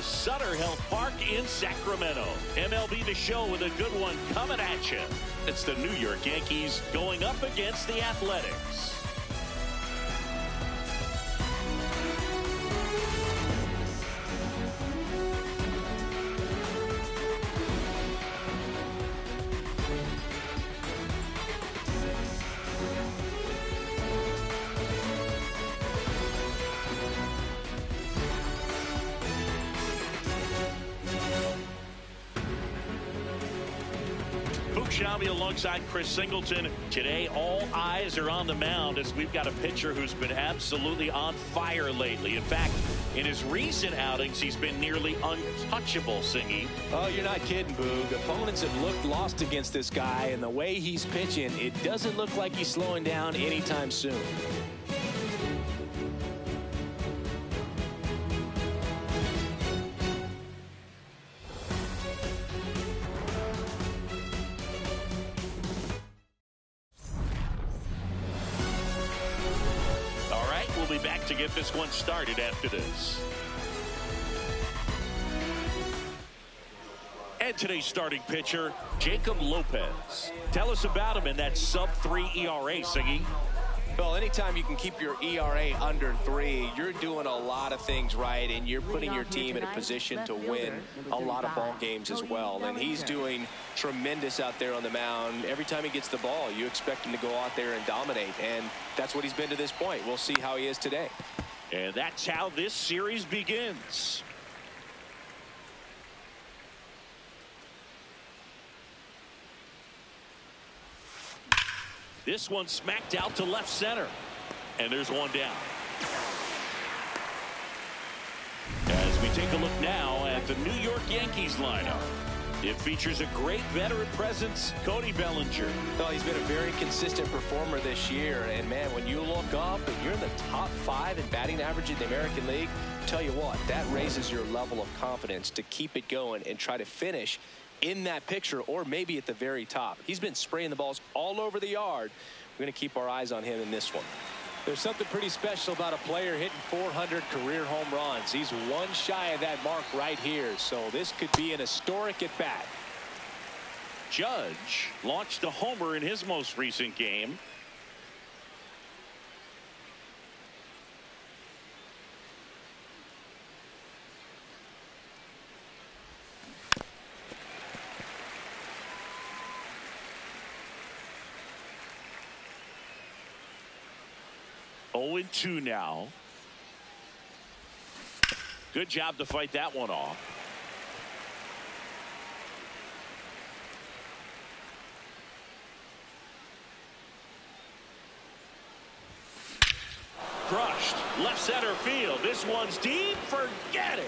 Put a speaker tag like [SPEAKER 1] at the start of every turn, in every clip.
[SPEAKER 1] Sutter Health Park in Sacramento. MLB The Show with a good one coming at you. It's the New York Yankees going up against the Athletics. Alongside Chris Singleton. Today, all eyes are on the mound as we've got a pitcher who's been absolutely on fire lately. In fact, in his recent outings, he's been nearly untouchable, Singy.
[SPEAKER 2] Oh, you're not kidding, Boog. Opponents have looked lost against this guy, and the way he's pitching, it doesn't look like he's slowing down anytime soon.
[SPEAKER 1] To get this one started after this. And today's starting pitcher, Jacob Lopez. Tell us about him in that sub-3 ERA, Siggy.
[SPEAKER 2] Well, anytime you can keep your ERA under 3, you're doing a lot of things right, and you're putting your team in a position to win a lot of ball games as well. And he's doing tremendous out there on the mound. Every time he gets the ball, you expect him to go out there and dominate, and that's what he's been to this point. We'll see how he is today.
[SPEAKER 1] And that's how this series begins. This one smacked out to left center. And there's one down. As we take a look now at the New York Yankees lineup. It features a great veteran presence, Cody Bellinger.
[SPEAKER 2] Well, he's been a very consistent performer this year. And, man, when you look up and you're in the top 5 in batting average in the American League, tell you what, that raises your level of confidence to keep it going and try to finish in that picture or maybe at the very top. He's been spraying the balls all over the yard. We're going to keep our eyes on him in this one. There's something pretty special about a player hitting 400 career home runs. He's one shy of that mark right here, so this could be an historic at bat.
[SPEAKER 1] Judge launched a homer in his most recent game. Oh, 0-2 now. Good job to fight that one off. Crushed. Left center field. This one's deep. Forget it.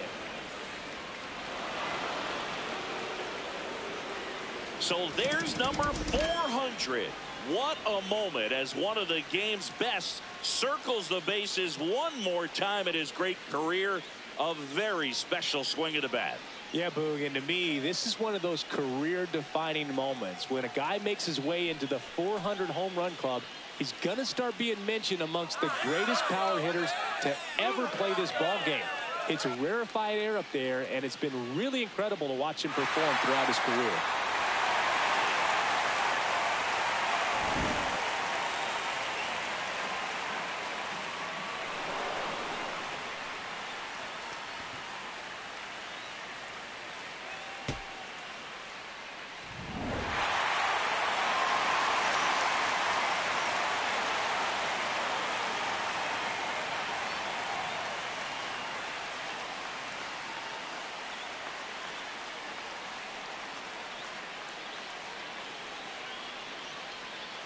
[SPEAKER 1] So there's number 400. What a moment as one of the game's best circles the bases one more time in his great career. A very special swing of the bat.
[SPEAKER 2] Yeah, Boog, and to me, this is one of those career-defining moments. When a guy makes his way into the 400 home run club, he's going to start being mentioned amongst the greatest power hitters to ever play this ball game. It's a rarefied air up there, and it's been really incredible to watch him perform throughout his career.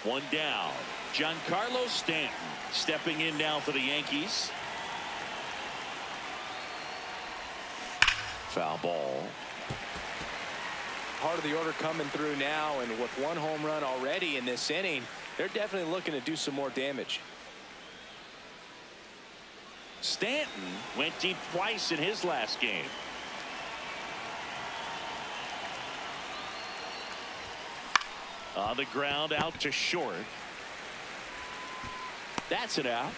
[SPEAKER 1] One down. Giancarlo Stanton stepping in now for the Yankees. Foul ball.
[SPEAKER 2] Part of the order coming through now, and with one home run already in this inning, they're definitely looking to do some more damage.
[SPEAKER 1] Stanton went deep twice in his last game. On the ground, out to short. That's it out.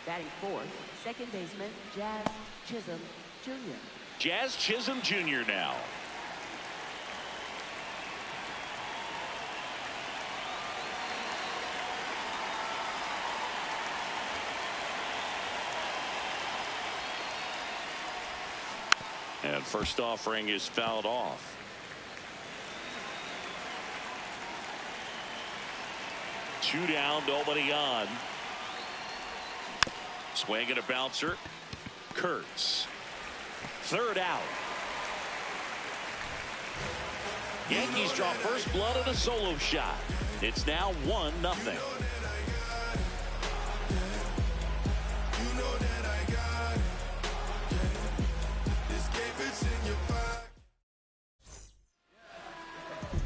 [SPEAKER 3] Batting fourth, second baseman Jazz Chisholm Jr.
[SPEAKER 1] Jazz Chisholm Jr. now. And first offering is fouled off. Two down, nobody on. Swing and a bouncer. Kurtz. Third out. Yankees draw first blood on a solo shot. It's now 1-0.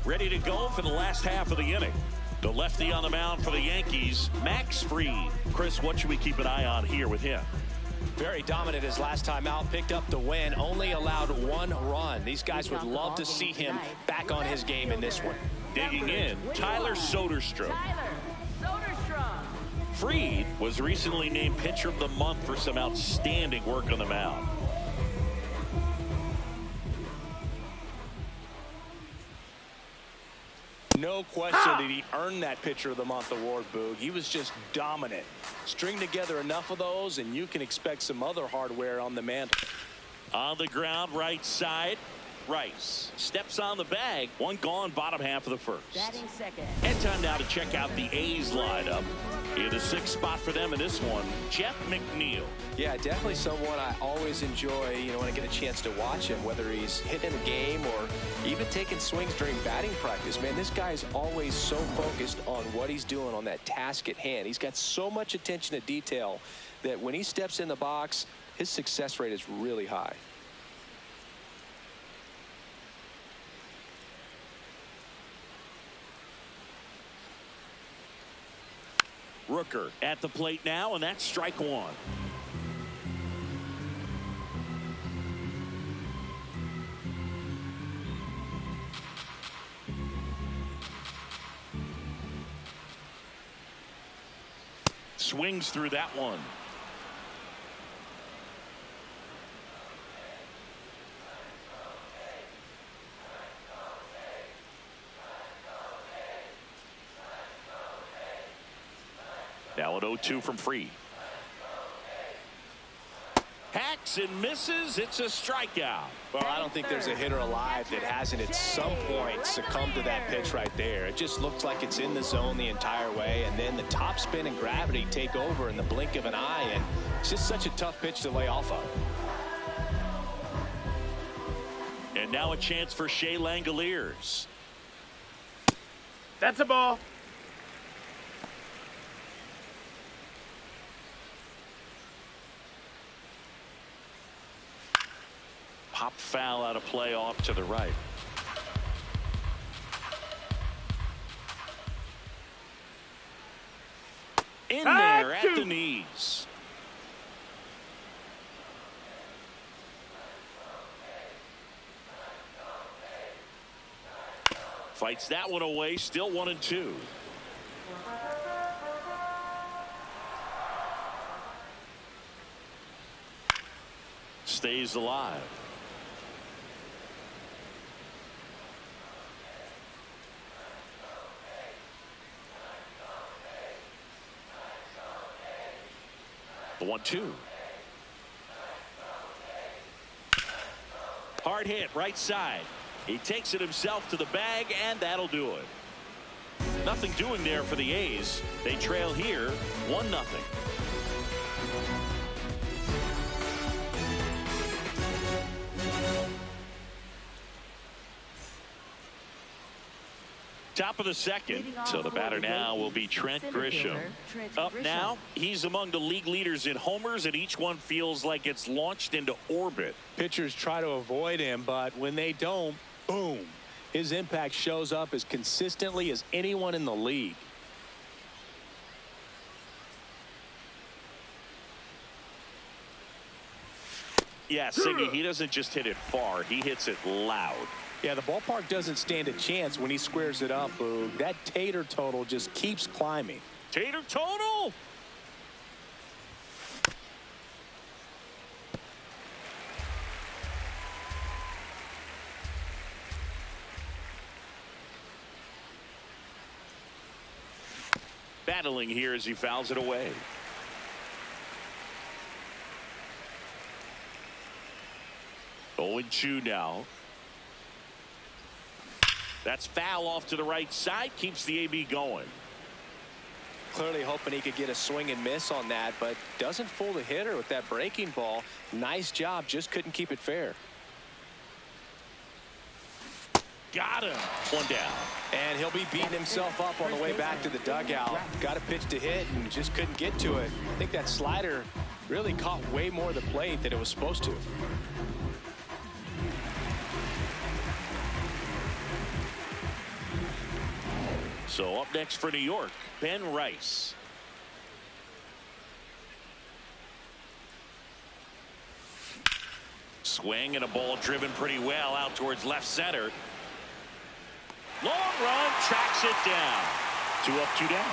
[SPEAKER 1] Ready to go for the last half of the inning. The lefty on the mound for the Yankees, Max Fried. Chris, what should we keep an eye on here with him?
[SPEAKER 2] Very dominant his last time out, picked up the win, only allowed 1 run. These guys would love to see him back on his game in this one.
[SPEAKER 1] Digging in, Tyler Soderstrom. Fried was recently named Pitcher of the Month for some outstanding work on the mound.
[SPEAKER 4] No question did he earn that Pitcher of the Month award, Boog. He was just dominant. String together enough of those, and you can expect some other hardware on the mantle.
[SPEAKER 1] On the ground, right side. Rice steps on the bag. One gone, bottom half of the first.
[SPEAKER 3] Batting second.
[SPEAKER 1] And time now to check out the A's lineup. In the 6th spot for them in this one, Jeff McNeil.
[SPEAKER 2] Yeah, definitely someone I always enjoy, when I get a chance to watch him, whether he's hitting a game or even taking swings during batting practice. Man, this guy is always so focused on what he's doing on that task at hand. He's got so much attention to detail that when he steps in the box, his success rate is really high.
[SPEAKER 1] Rooker at the plate now, and that's strike one. Swings through that one. Now an 0-2 from Fried. Hacks and misses. It's a strikeout.
[SPEAKER 4] Well, I don't think there's a hitter alive that hasn't at some point succumbed to that pitch right there. It just looks like it's in the zone the entire way, and then the top spin and gravity take over in the blink of an eye, and it's just such a tough pitch to lay off of.
[SPEAKER 1] And now a chance for Shea Langoliers.
[SPEAKER 5] That's a ball.
[SPEAKER 1] Pop foul out of play off to the right. In there at the knees. Fights that one away, still 1-2. Stays alive. The 1-2. Hard hit right side. He takes it himself to the bag, and that'll do it. Nothing doing there for the A's. They trail here 1-0. Top of the second. So the batter now will be Trent Grisham. Up now, he's among the league leaders in homers, and each one feels like it's launched into orbit.
[SPEAKER 4] Pitchers try to avoid him, but when they don't, boom. His impact shows up as consistently as anyone in the league.
[SPEAKER 1] Yeah, Siggy, he doesn't just hit it far. He hits it loud.
[SPEAKER 4] Yeah, the ballpark doesn't stand a chance when he squares it up, Boog. That Tater total just keeps climbing.
[SPEAKER 1] Tater total. battling here as he fouls it away. Oh, 0-2 now. That's foul off to the right side. Keeps the AB going.
[SPEAKER 2] Clearly hoping he could get a swing and miss on that, but doesn't fool the hitter with that breaking ball. Nice job, just couldn't keep it fair.
[SPEAKER 1] Got him. One down.
[SPEAKER 2] And he'll be beating himself up on the way back to the dugout. Got a pitch to hit and just couldn't get to it. I think that slider really caught way more of the plate than it was supposed to.
[SPEAKER 1] So up next for New York, Ben Rice. Swing and a ball driven pretty well out towards left center. Long run, tracks it down. 2 up, 2 down.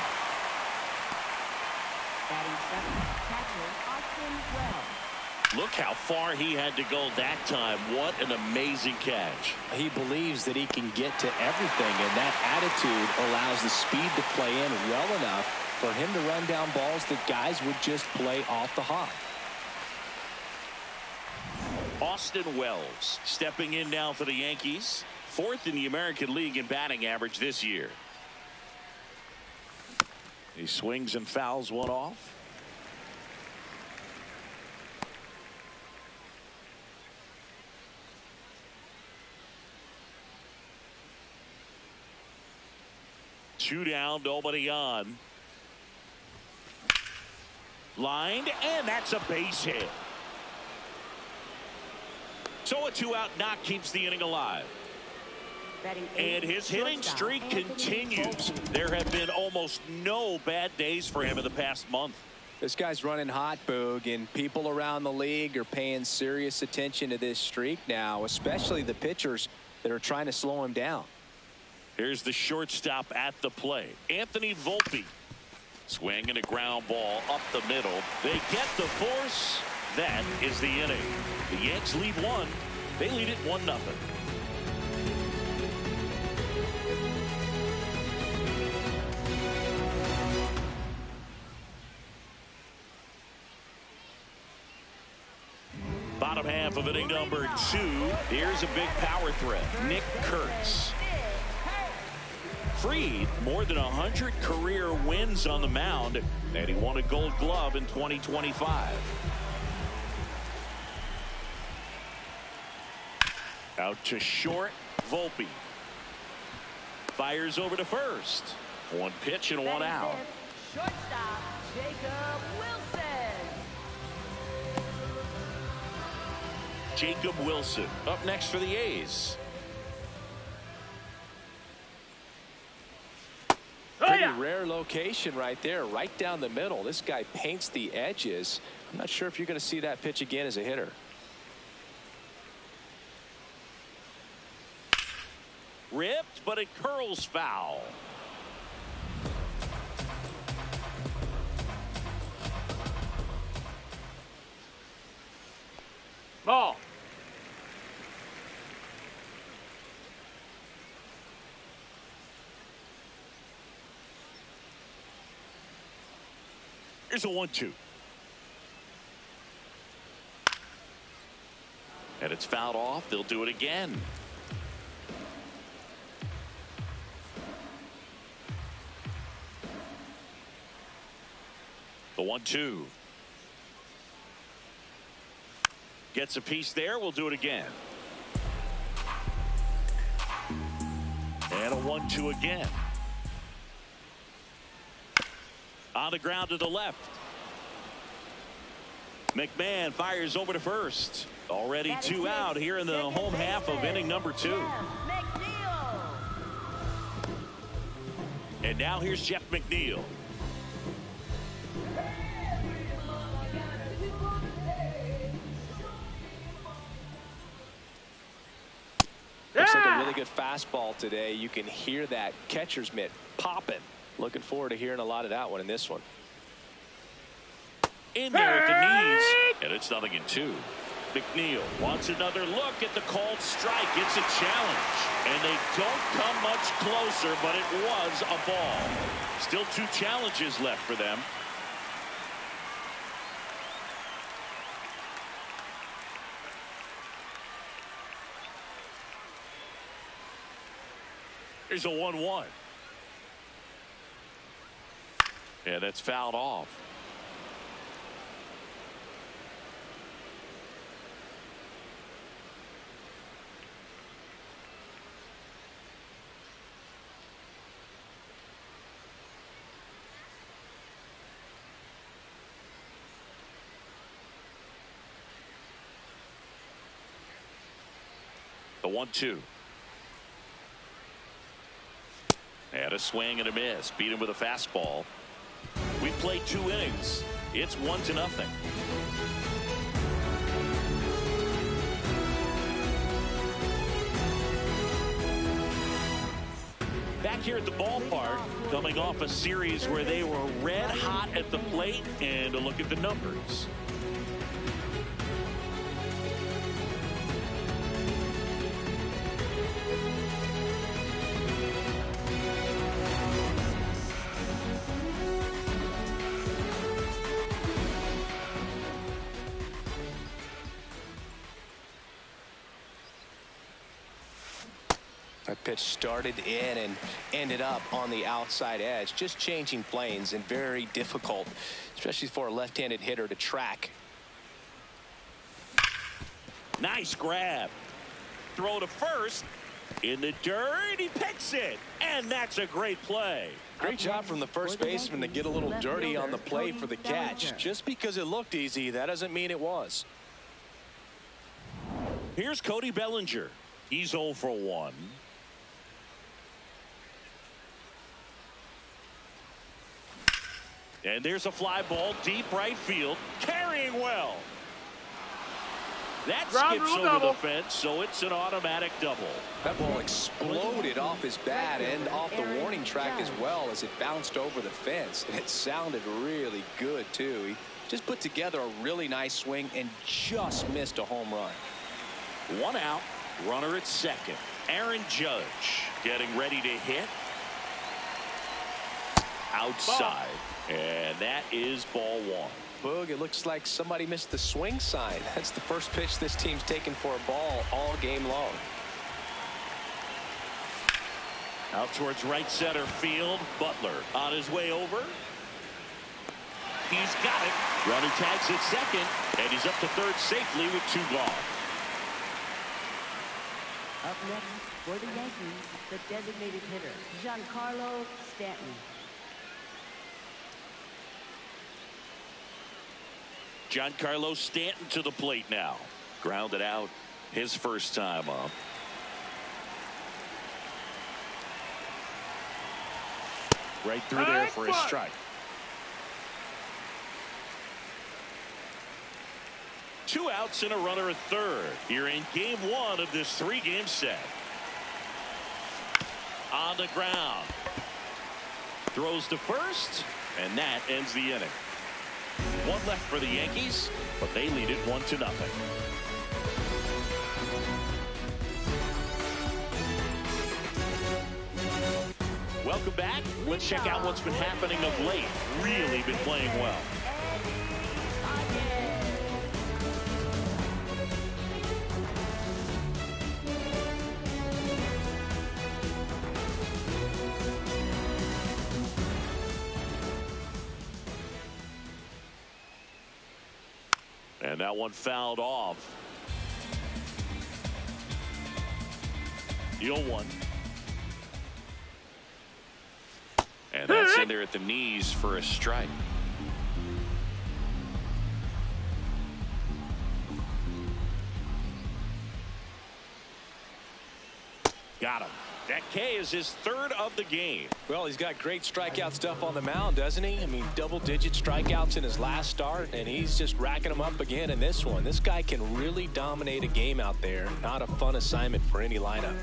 [SPEAKER 3] Batting second, catcher Austin Wells.
[SPEAKER 1] Look how far he had to go that time. What an amazing catch.
[SPEAKER 2] He believes that he can get to everything, and that attitude allows the speed to play in well enough for him to run down balls that guys would just play off the hop.
[SPEAKER 1] Austin Wells stepping in now for the Yankees. 4th in the American League in batting average this year. He swings and fouls one off. Two down, nobody on. Lined, and that's a base hit. So a 2-out knock keeps the inning alive. And his hitting streak continues. There have been almost no bad days for him in the past month.
[SPEAKER 2] This guy's running hot, Boog, and people around the league are paying serious attention to this streak now, especially the pitchers that are trying to slow him down.
[SPEAKER 1] Here's the shortstop at the plate, Anthony Volpe. Swing and a ground ball up the middle. They get the force. That is the inning. The Yanks lead 1. They lead it 1-0. Bottom half of inning number 2. Here's a big power threat. Nick Kurtz. Freed more than 100 career wins on the mound, and he won a Gold Glove in 2025. Out to short, Volpe. Fires over to first. 1 pitch and 1 out.
[SPEAKER 3] Shortstop Jacob Wilson.
[SPEAKER 1] Jacob Wilson up next for the A's.
[SPEAKER 2] Pretty rare location right there, right down the middle. This guy paints the edges. I'm not sure if you're going to see that pitch again as a hitter.
[SPEAKER 1] Ripped, but it curls foul. Ball. Here's a 1-2. And it's fouled off. They'll do it again. The 1-2. Gets a piece there. We'll do it again. And a 1-2 again. On the ground to the left. McMahon fires over to first. Already 2 out here in the home half of inning number 2. And now here's Jeff McNeil.
[SPEAKER 2] Looks like a really good fastball today. You can hear that catcher's mitt popping. Looking forward to hearing a lot of that one in this one.
[SPEAKER 1] In there at the knees, and it's 0-2. McNeil wants another look at the called strike. It's a challenge, and they don't come much closer, but it was a ball. Still 2 challenges left for them. Here's a 1-1. And that's fouled off. The 1-2. And a swing and a miss. Beat him with a fastball. We played 2 innings. It's 1-0. Back here at the ballpark, coming off a series where they were red hot at the plate, and a look at the numbers.
[SPEAKER 2] That pitch started in and ended up on the outside edge, just changing planes, and very difficult, especially for a left-handed hitter to track.
[SPEAKER 1] Nice grab. Throw to first. In the dirt, he picks it. And that's a great play.
[SPEAKER 2] Great job from the first baseman to get a little dirty on the play for the catch. Just because it looked easy, that doesn't mean it was.
[SPEAKER 1] Here's Cody Bellinger. He's 0 for 1. And there's a fly ball deep right field, carrying well. That skips over the fence, so it's an automatic double.
[SPEAKER 2] That ball exploded off his bat and off the warning track as well as it bounced over the fence. And it sounded really good, too. He just put together a really nice swing and just missed a home run.
[SPEAKER 1] 1 out, runner at second. Aaron Judge getting ready to hit. Outside. And that is ball 1.
[SPEAKER 2] Boog, it looks like somebody missed the swing sign. That's the first pitch this team's taken for a ball all game long.
[SPEAKER 1] Out towards right center field. Butler on his way over. He's got it. Runner tags at second, and he's up to third safely with 2 gone.
[SPEAKER 3] Up next for the Yankees, the designated hitter, Giancarlo Stanton.
[SPEAKER 1] Giancarlo Stanton to the plate now. Grounded out his first time up. Right through there for a strike. 2 outs and a runner at third here in game 1 of this 3-game set. On the ground. Throws to first, and that ends the inning. 1 left for the Yankees, but they lead it 1-0. Welcome back. Let's check out what's been happening of late. Really been playing well. And that one fouled off. The 0-1. And that's in there at the knees for a strike. Got him. That K is his 3rd of the game.
[SPEAKER 2] Well, he's got great strikeout stuff on the mound, doesn't he? I mean, double-digit strikeouts in his last start, and he's just racking them up again in this one. This guy can really dominate a game out there. Not a fun assignment for any lineup.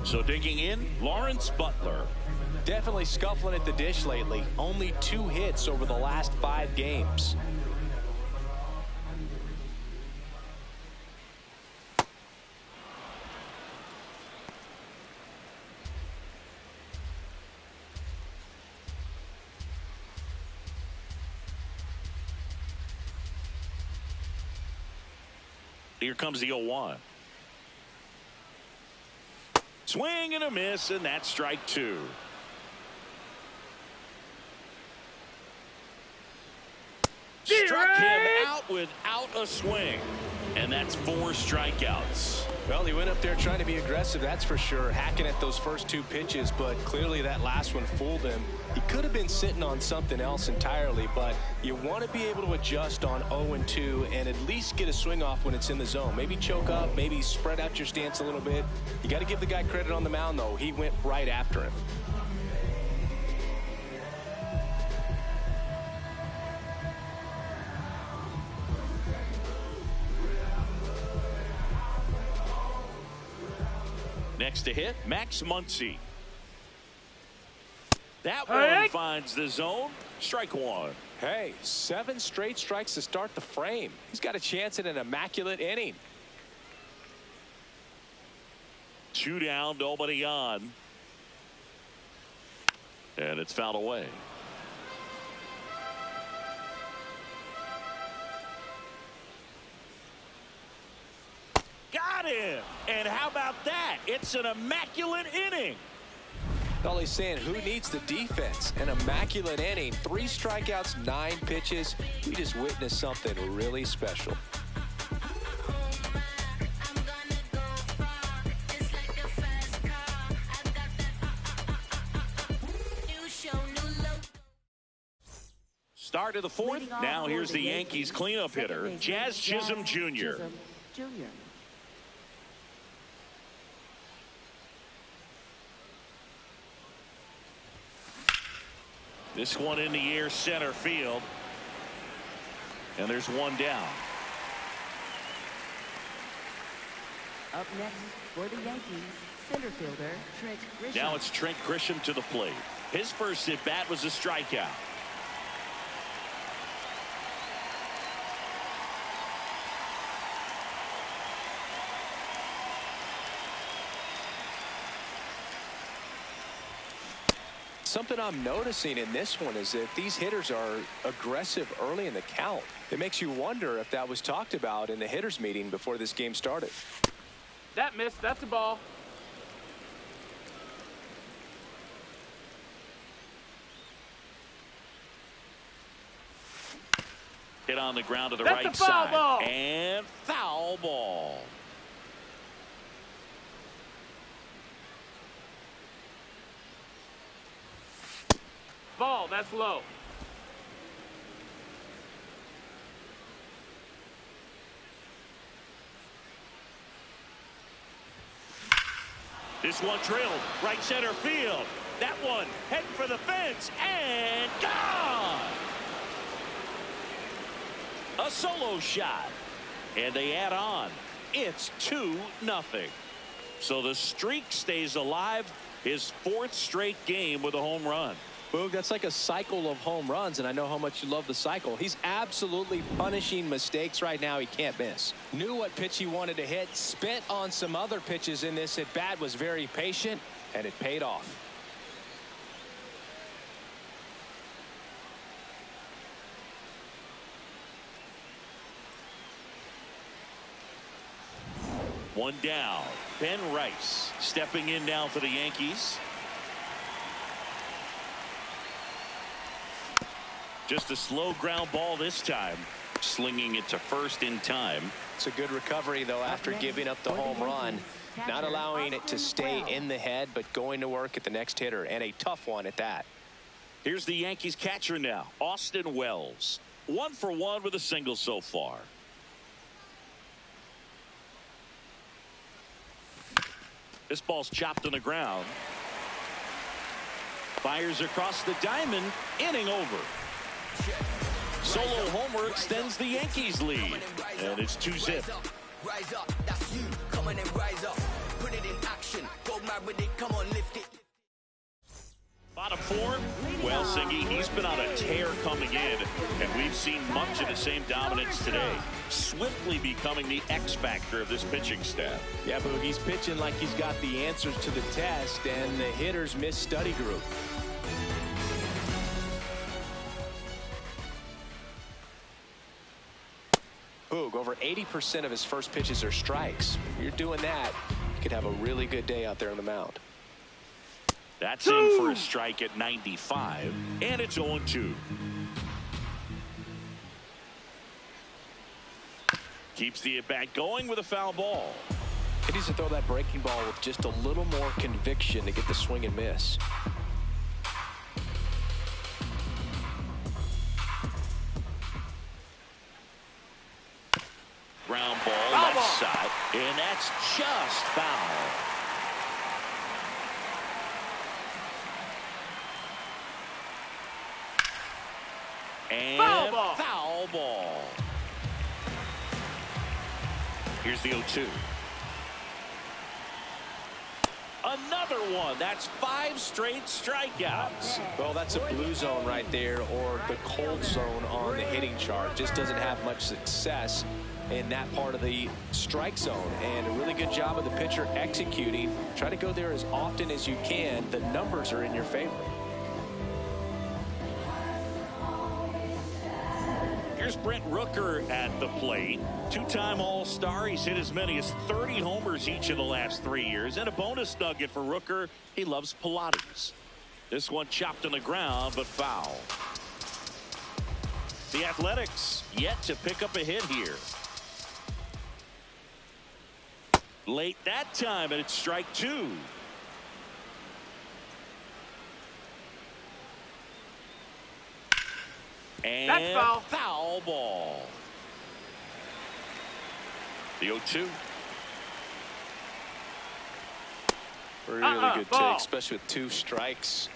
[SPEAKER 1] So digging in, Lawrence Butler.
[SPEAKER 2] Definitely scuffling at the dish lately. Only 2 hits over the last 5 games.
[SPEAKER 1] Here comes the 0-1. Swing and a miss, and that's strike 2. Struck him out without a swing. And that's 4 strikeouts.
[SPEAKER 2] Well, he went up there trying to be aggressive, that's for sure, hacking at those first 2 pitches, but clearly that last one fooled him. He could have been sitting on something else entirely, but you want to be able to adjust on 0-2 and at least get a swing off when it's in the zone. Maybe choke up, maybe spread out your stance a little bit. You got to give the guy credit on the mound, though. He went right after him.
[SPEAKER 1] Next to hit, Max Muncy. That one finds the zone. Strike 1.
[SPEAKER 2] Hey, 7 straight strikes to start the frame. He's got a chance at an immaculate inning.
[SPEAKER 1] 2 down, nobody on. And it's fouled away. Got him. And how about that? It's an immaculate inning.
[SPEAKER 2] All he's saying, who needs the defense? An immaculate inning, 3 strikeouts, 9 pitches. We just witnessed something really special.
[SPEAKER 1] Start of the 4th. Now here's the Yankees cleanup hitter, Jazz Chisholm Jr. This one in the air, center field. And there's 1 down.
[SPEAKER 3] Up next for the Yankees, center fielder Trent Grisham.
[SPEAKER 1] Now it's Trent Grisham to the plate. His first at bat was a strikeout.
[SPEAKER 2] Something I'm noticing in this one is that these hitters are aggressive early in the count. It makes you wonder if that was talked about in the hitters meeting before this game started.
[SPEAKER 5] That missed. That's a ball.
[SPEAKER 1] Hit on the ground to the
[SPEAKER 5] That's
[SPEAKER 1] right
[SPEAKER 5] a foul
[SPEAKER 1] side.
[SPEAKER 5] ball.
[SPEAKER 1] And foul ball.
[SPEAKER 5] Ball. That's low.
[SPEAKER 1] This one drilled right center field. That one heading for the fence and gone. A solo shot. And they add on. It's 2-0. So the streak stays alive. His 4th straight game with a home run.
[SPEAKER 2] Boog, that's like a cycle of home runs, and I know how much you love the cycle. He's absolutely punishing mistakes right now he can't miss. Knew what pitch he wanted to hit, spent on some other pitches in this at bat, was very patient, and it paid off.
[SPEAKER 1] One down. Ben Rice stepping in now for the Yankees. Just a slow ground ball this time. Slinging it to first in time.
[SPEAKER 2] It's a good recovery, though, after giving up the home run. Not allowing it to stay in the head, but going to work at the next hitter, and a tough one at that.
[SPEAKER 1] Here's the Yankees catcher now, Austin Wells. 1 for 1 with a single so far. This ball's chopped on the ground. Fires across the diamond. Inning over. Solo homer extends the Yankees lead. And it's 2-0.
[SPEAKER 6] Rise up, that's you. Come on and rise up. Put it in action. Go mad with it. Come on, lift it.
[SPEAKER 1] Bottom 4. Well, Singy, he's been on a tear coming in, and we've seen much of the same dominance today. Swiftly becoming the X factor of this pitching staff.
[SPEAKER 2] Yeah, Boog, he's pitching like he's got the answers to the test, and the hitters miss study group. Puig. Over 80% of his first pitches are strikes. If you're doing that, you could have a really good day out there on the mound.
[SPEAKER 1] That's in for a strike at 95, and it's 0-2. Keeps the at-bat going with a foul ball.
[SPEAKER 2] He needs to throw that breaking ball with just a little more conviction to get the swing and miss.
[SPEAKER 1] Ground ball left side, and that's just foul. And foul ball. Here's the 0-2. Another one. That's 5 straight strikeouts.
[SPEAKER 2] Well, that's a blue zone right there, or the cold zone on the hitting chart. Just doesn't have much success in that part of the strike zone, and a really good job of the pitcher executing. Try to go there as often as you can. The numbers are in your favor.
[SPEAKER 1] Here's Brent Rooker at the plate. 2-time All-Star. He's hit as many as 30 homers each of the last 3 years. And a bonus nugget for Rooker, he loves Pilates. This one chopped on the ground, but foul. The Athletics yet to pick up a hit here. Late that time, and it's strike 2. And
[SPEAKER 5] that's
[SPEAKER 1] foul ball. The 0-2.
[SPEAKER 2] Really good take, especially with 2 strikes.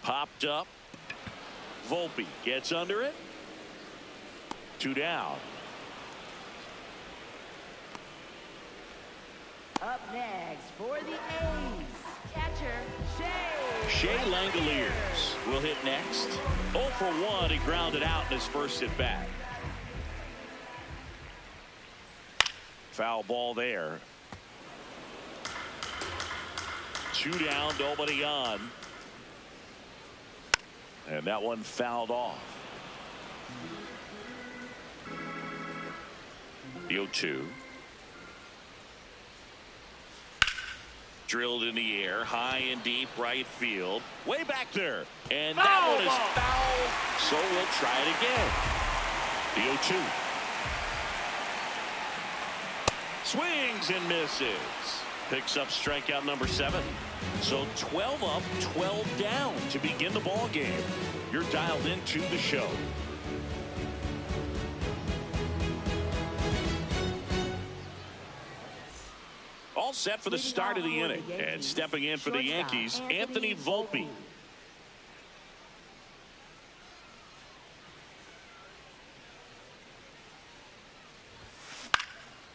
[SPEAKER 1] Popped up. Volpe gets under it. 2 down.
[SPEAKER 3] Up next for the A's, catcher
[SPEAKER 1] Shea Langoliers will hit next. 0 for 1. He grounded out in his first at bat. Foul ball there. 2 down, nobody on. And that one fouled off. The 0-2. Drilled in the air, high and deep right field. Way back there. And that one is foul. So we'll try it again. The 0-2. Swings and misses. Picks up strikeout number 7. So 12 up, 12 down to begin the ball game. You're dialed into the show. All set for the start of the inning. And stepping in for the Yankees, Anthony Volpe.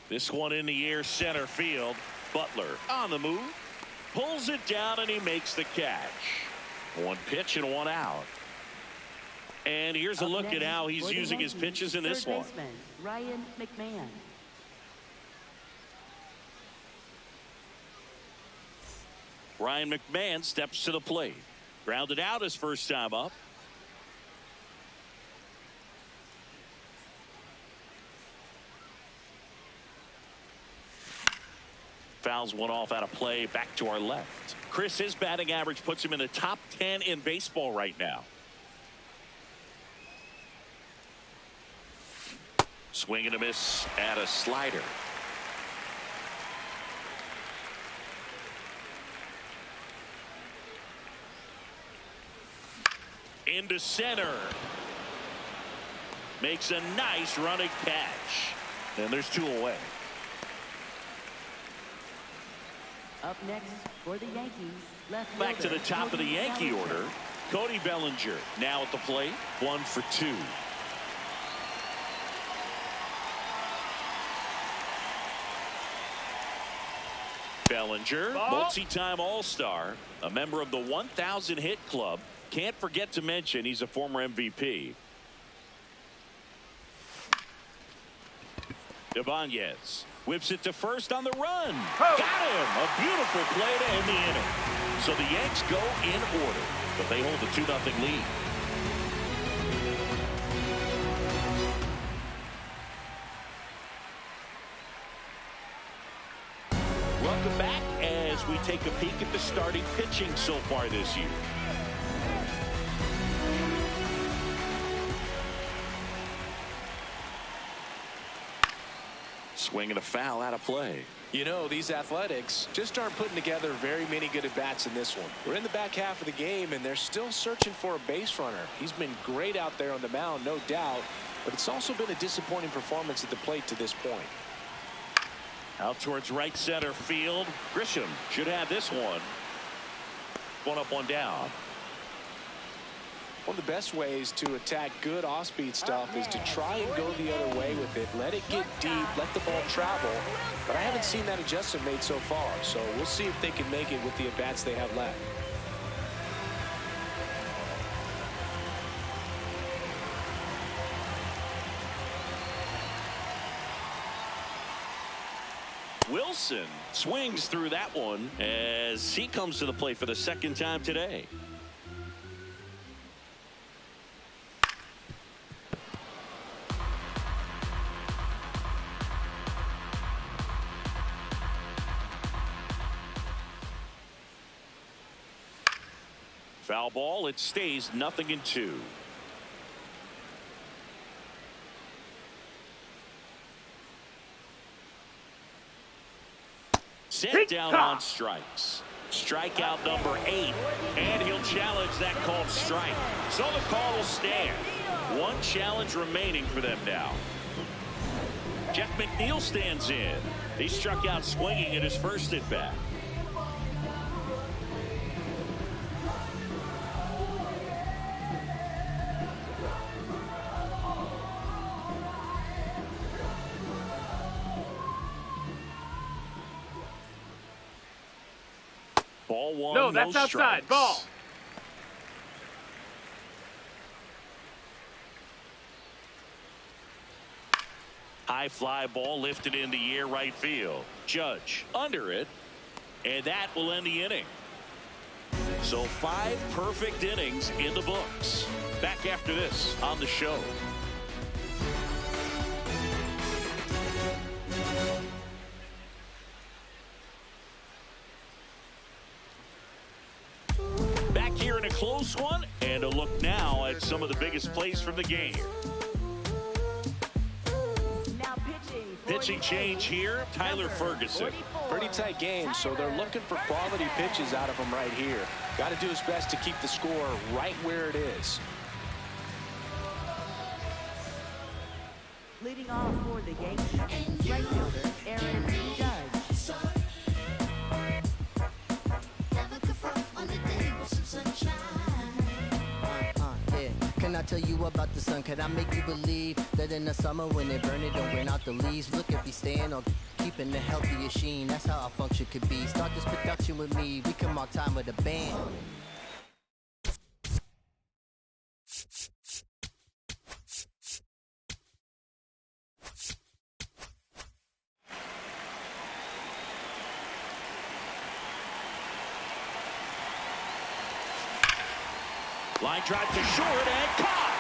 [SPEAKER 1] This one in the air, center field. Butler on the move. Pulls it down, and he makes the catch. 1 pitch and 1 out. And here's a look at how he's using his pitches in this one.
[SPEAKER 3] Ryan McMahon.
[SPEAKER 1] Ryan McMahon steps to the plate. Grounded out his first time up. Fouls one off out of play, back to our left. Chris, his batting average puts him in the top 10 in baseball right now. Swing and a miss at a slider. Into center. Makes a nice running catch. And there's 2 away.
[SPEAKER 3] Up next for the Yankees, left
[SPEAKER 1] Back to the top of the Yankee order. Cody Bellinger now at the plate. 1 for 2. Bellinger, multi-time All-Star, a member of the 1,000 hit club. Can't forget to mention he's a former MVP. Ibanez whips it to first on the run. Got him. A beautiful play to end the inning. So the Yanks go in order, but they hold the 2-0 lead. Welcome back as we take a peek at the starting pitching so far this year. Swing and a foul out of play.
[SPEAKER 2] You know, these Athletics just aren't putting together very many good at-bats in this one. We're in the back half of the game, and they're still searching for a base runner. He's been great out there on the mound, no doubt, but it's also been a disappointing performance at the plate to this point.
[SPEAKER 1] Out towards right center field. Grisham should have this one. One up, one down.
[SPEAKER 2] One of the best ways to attack good off-speed stuff is to try and go the other way with it. Let it get deep, let the ball travel. But I haven't seen that adjustment made so far. So we'll see if they can make it with the at-bats they have left.
[SPEAKER 1] Wilson swings through that one as he comes to the plate for the second time today. Foul ball. It stays 0-2. Sent down on strikes. Strikeout number 8. And he'll challenge that called strike. So the call will stand. One challenge remaining for them now. Jeff McNeil stands in. He struck out swinging in his first at bat. Ball one.
[SPEAKER 5] No, that's outside.
[SPEAKER 1] Strikes.
[SPEAKER 5] Ball.
[SPEAKER 1] High fly ball lifted in the air right field. Judge under it, and that will end the inning. So 5 perfect innings in the books. Back after this on the show. Back here in a close one, and a look now at some of the biggest plays from the game.
[SPEAKER 3] Now
[SPEAKER 1] Pitching change here, Tyler Ferguson.
[SPEAKER 2] Pretty tight game, so they're looking for quality pitches out of him right here. Got to do his best to keep the score right where it is.
[SPEAKER 3] Leading off for the Yankees, right fielder Aaron Judge.
[SPEAKER 7] Can I tell you about the sun? Can I make you believe that in the summer when they burn it don't burn out the leaves? Look at me staying on keeping the healthiest sheen. That's how our function could be. Start this production with me. We come on time with a band.
[SPEAKER 1] Line drive to short and caught.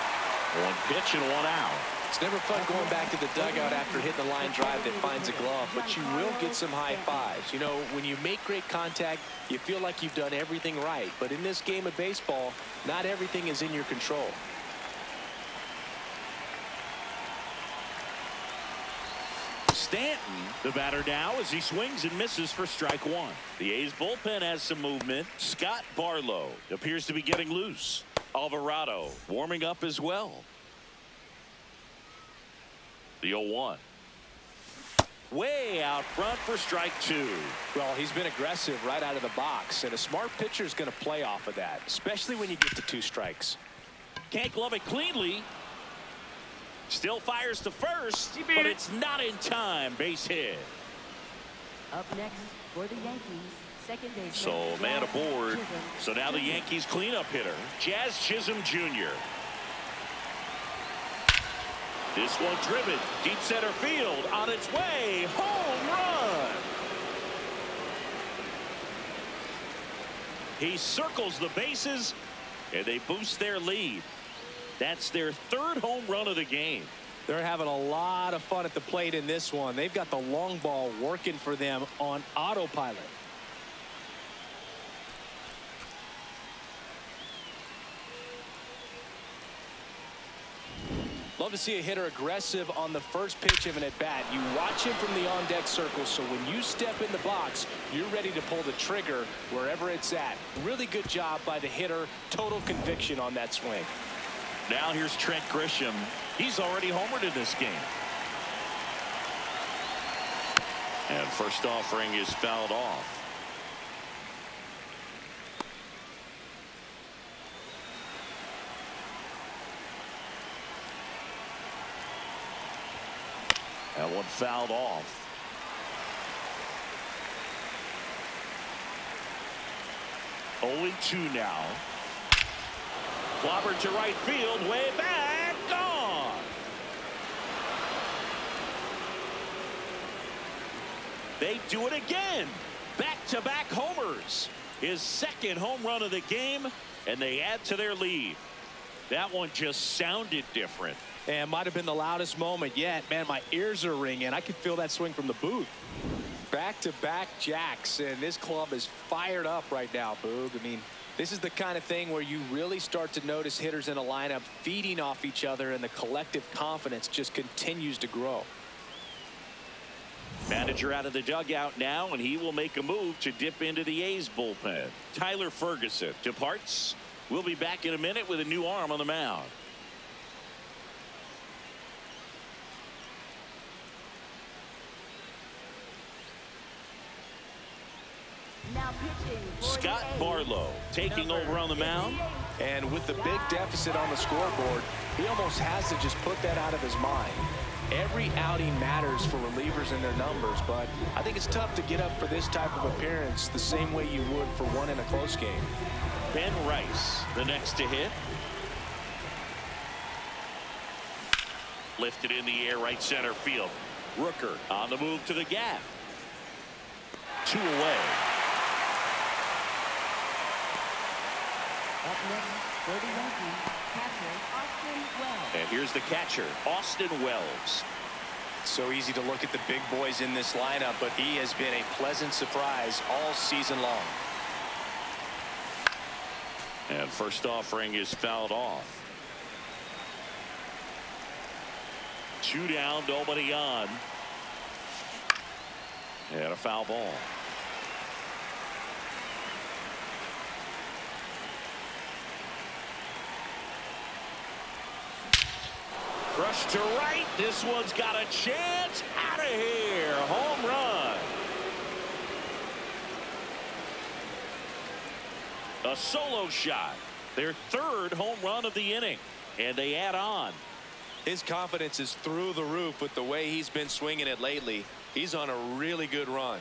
[SPEAKER 1] One pitch and one out.
[SPEAKER 2] It's never fun going back to the dugout after hitting the line drive that finds a glove, but you will get some high fives. You know, when you make great contact, you feel like you've done everything right. But in this game of baseball, not everything is in your control.
[SPEAKER 1] Stanton, the batter now, as he swings and misses for strike one. The A's bullpen has some movement. Scott Barlow appears to be getting loose. Alvarado warming up as well. The 0-1. Way out front for strike two.
[SPEAKER 2] Well, he's been aggressive right out of the box, and a smart pitcher is going to play off of that, especially when you get to 2 strikes.
[SPEAKER 1] Can't glove it cleanly. Still fires to first, but it's not in time. Base hit.
[SPEAKER 3] Up next for the Yankees, second baseman.
[SPEAKER 1] So man aboard. So now the Yankees cleanup hitter, Jazz Chisholm Jr. This one driven deep center field, on its way, home run. He circles the bases, and they boost their lead. That's their third home run of the game.
[SPEAKER 4] They're having a lot of fun at the plate in this one. They've got the long ball working for them on autopilot. Love to see a hitter aggressive on the first pitch of an at-bat. You watch him from the on-deck circle, so when you step in the box, you're ready to pull the trigger wherever it's at. Really good job by the hitter. Total conviction on that swing.
[SPEAKER 1] Now here's Trent Grisham. He's already homered in this game. And first offering is fouled off. That one fouled off. Oh, 2 now. Clobbered to right field, way back, gone. They do it again. Back-to-back homers. His second home run of the game, and they add to their lead. That one just sounded different.
[SPEAKER 4] And might have been the loudest moment yet. Man, my ears are ringing. I could feel that swing from the booth. Back-to-back jacks, and this club is fired up right now, Boog. I mean, this is the kind of thing where you really start to notice hitters in a lineup feeding off each other, and the collective confidence just continues to grow.
[SPEAKER 1] Manager out of the dugout now, and he will make a move to dip into the A's bullpen. Tyler Ferguson departs. We'll be back in a minute with a new arm on the mound.
[SPEAKER 3] Now pitching for
[SPEAKER 1] Scott
[SPEAKER 3] the A's,
[SPEAKER 1] Barlow taking over on the mound.
[SPEAKER 4] And with the big deficit on the scoreboard, he almost has to just put that out of his mind. Every outing matters for relievers and their numbers, but I think it's tough to get up for this type of appearance the same way you would for one in a close game.
[SPEAKER 1] Ben Rice, the next to hit. Lifted in the air, right center field. Rooker on the move to the gap. 2 away.
[SPEAKER 3] Up next for the Yankees, catcher Austin Wells.
[SPEAKER 1] And here's the catcher, Austin Wells.
[SPEAKER 4] So easy to look at the big boys in this lineup, but he has been a pleasant surprise all season long.
[SPEAKER 1] And first offering is fouled off. 2 down, nobody on. And a foul ball. Rush to right. This one's got a chance. Out of here. Home run. A solo shot. Their third home run of the inning. And they add on.
[SPEAKER 4] His confidence is through the roof with the way he's been swinging it lately. He's on a really good run.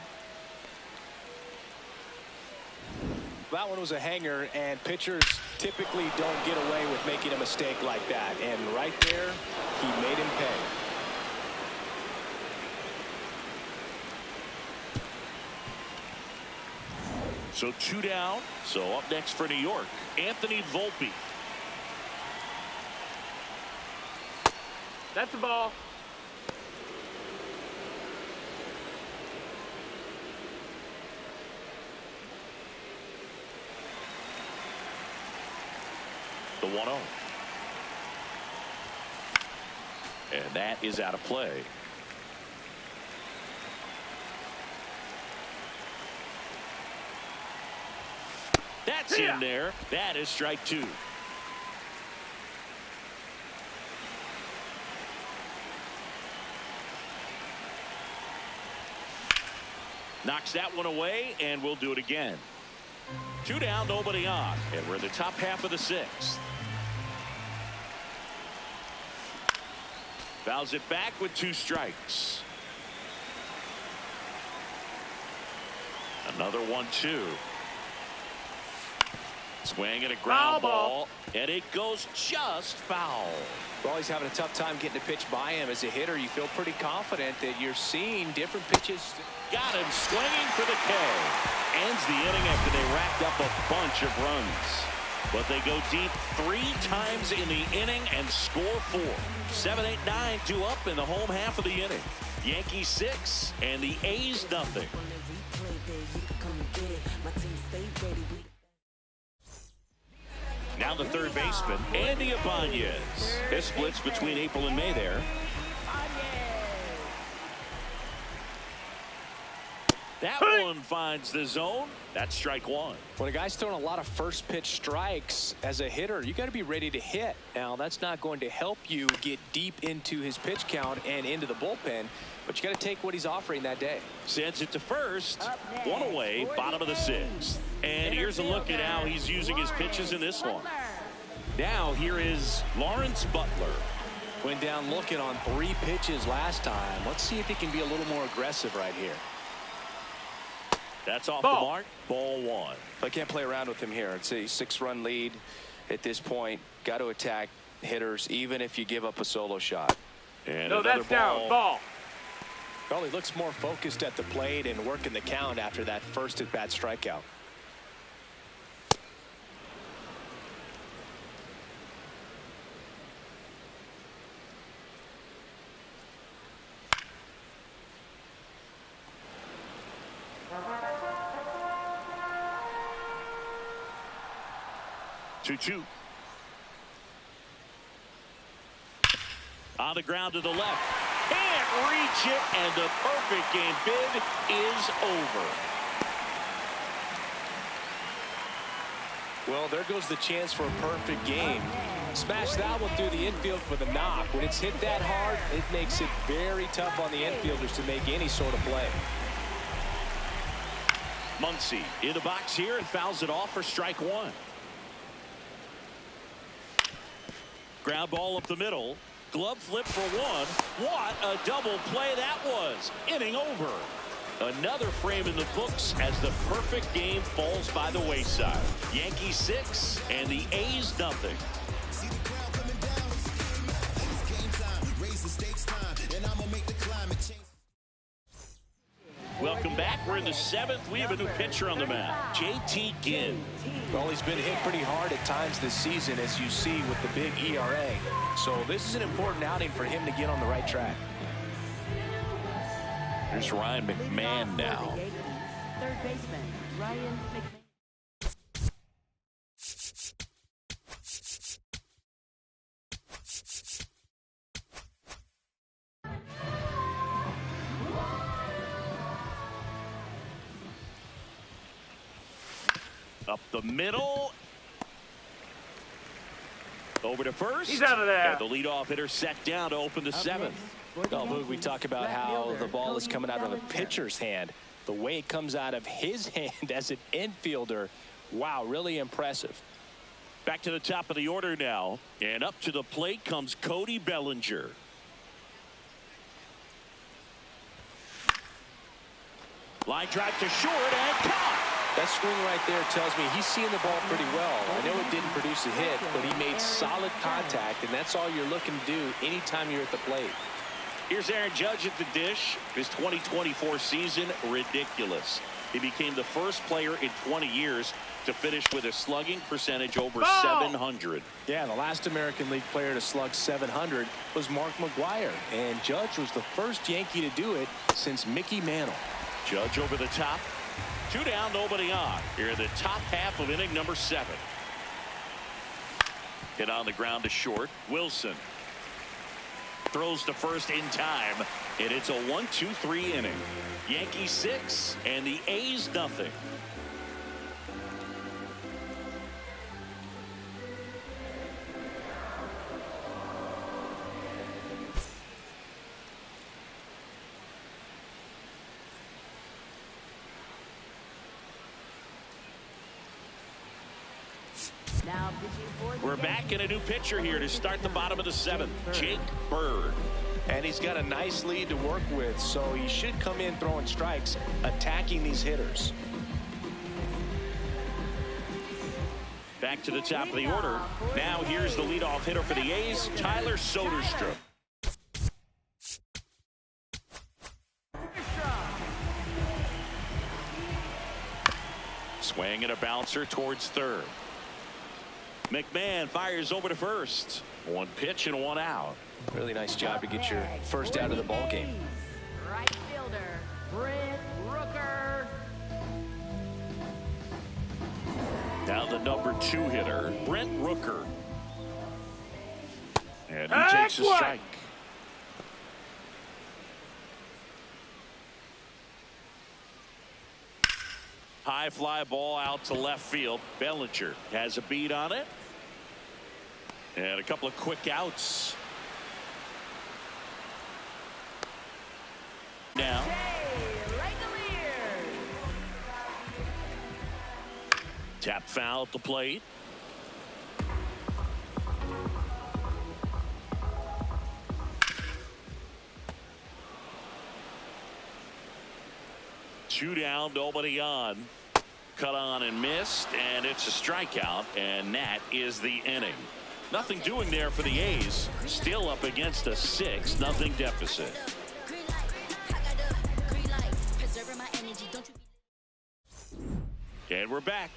[SPEAKER 4] That one was a hanger, and pitchers typically don't get away with making a mistake like that. And right there, he made him pay.
[SPEAKER 1] So 2 down. So up next for New York, Anthony Volpe.
[SPEAKER 5] That's the ball.
[SPEAKER 1] The 1-0. And that is out of play. That's in there. That is strike 2. Knocks that one away, and we'll do it again. 2 down, nobody on, and we're in the top half of the 6th. Fouls it back with 2 strikes. Another 1-2. Swing and a ground ball. And it goes just foul.
[SPEAKER 2] Well, he's having a tough time getting a pitch by him. As a hitter, you feel pretty confident that you're seeing different pitches.
[SPEAKER 1] Got him swinging for the K. Ends the inning after they racked up a bunch of runs. But they go deep 3 times in the inning and score 4. 7, 8, 9, 2 up in the home half of the inning. Yankees 6 and the A's nothing. Now the third baseman, Andy Ibanez. This splits between April and May there. That one finds the zone. That's strike 1.
[SPEAKER 2] When a guy's throwing a lot of first pitch strikes as a hitter, you got to be ready to hit. Now, that's not going to help you get deep into his pitch count and into the bullpen, but you got to take what he's offering that day.
[SPEAKER 1] Sends it to first. 1 away, bottom of the 6th. And here's a look at how he's using his pitches in this one. Now here is Lawrence Butler.
[SPEAKER 2] Went down looking on 3 pitches last time. Let's see if he can be a little more aggressive right here.
[SPEAKER 1] That's off the mark. Ball 1.
[SPEAKER 2] I can't play around with him here. It's a 6-run lead at this point. Got to attack hitters even if you give up a solo shot.
[SPEAKER 1] And
[SPEAKER 5] no, that's down. Ball.
[SPEAKER 2] Well, he looks more focused at the plate and working the count after that first at-bat strikeout.
[SPEAKER 1] Two. On the ground to the left. Can't reach it, and the perfect game bid is over.
[SPEAKER 2] Well, there goes the chance for a perfect game. Smash that one through the infield for the knock. When it's hit that hard, it makes it very tough on the infielders to make any sort of play.
[SPEAKER 1] Muncy in the box here and fouls it off for strike 1. Ground ball up the middle. Glove flip for 1. What a double play that was. Inning over. Another frame in the books as the perfect game falls by the wayside. Yankees 6 and the A's nothing. Welcome back. We're in the 7th. We have a new pitcher on the mound, JT Ginn.
[SPEAKER 2] Well, he's been hit pretty hard at times this season, as you see with the big ERA. So this is an important outing for him to get on the right track.
[SPEAKER 1] There's Ryan McMahon now.
[SPEAKER 3] Third baseman, Ryan McMahon.
[SPEAKER 1] Up the middle. Over to first.
[SPEAKER 5] He's out of there.
[SPEAKER 1] And the leadoff hitter set down to open the 7th.
[SPEAKER 2] Well, we talk about how the ball is coming out of the pitcher's hand. The way it comes out of his hand as an infielder, wow, really impressive.
[SPEAKER 1] Back to the top of the order now. And up to the plate comes Cody Bellinger. Line drive to short and caught.
[SPEAKER 2] That swing right there tells me he's seeing the ball pretty well. I know it didn't produce a hit, but he made solid contact, and that's all you're looking to do anytime you're at the plate.
[SPEAKER 1] Here's Aaron Judge at the dish. His 2024 season, ridiculous. He became the first player in 20 years to finish with a slugging percentage over 700.
[SPEAKER 2] Yeah, the last American League player to slug 700 was Mark McGwire, and Judge was the first Yankee to do it since Mickey Mantle.
[SPEAKER 1] Judge over the top. 2 down, nobody on. Here in the top half of inning number 7. Hit on the ground to short. Wilson throws to first in time, and it's a 1-2-3 inning. Yankees 6 and the A's nothing. We're back in a new pitcher here to start the bottom of the 7th. Jake Bird.
[SPEAKER 2] And he's got a nice lead to work with, so he should come in throwing strikes, attacking these hitters.
[SPEAKER 1] Back to the top of the order. Now here's the leadoff hitter for the A's, Tyler Soderstrom. Swing and a bouncer towards third. McMahon fires over to first. One pitch and one out.
[SPEAKER 2] Really nice job to get your first out of the ball game.
[SPEAKER 3] Right fielder, Brent Rooker.
[SPEAKER 1] Now the number 2 hitter, Brent Rooker. And he takes a strike. High fly ball out to left field. Bellinger has a beat on it. And a couple of quick outs. Now. Tap foul at the plate. Two down, nobody on. Cut on and missed, and it's a strikeout, and that is the inning. Nothing doing there for the A's. Still up against a 6-0 deficit. And we're back.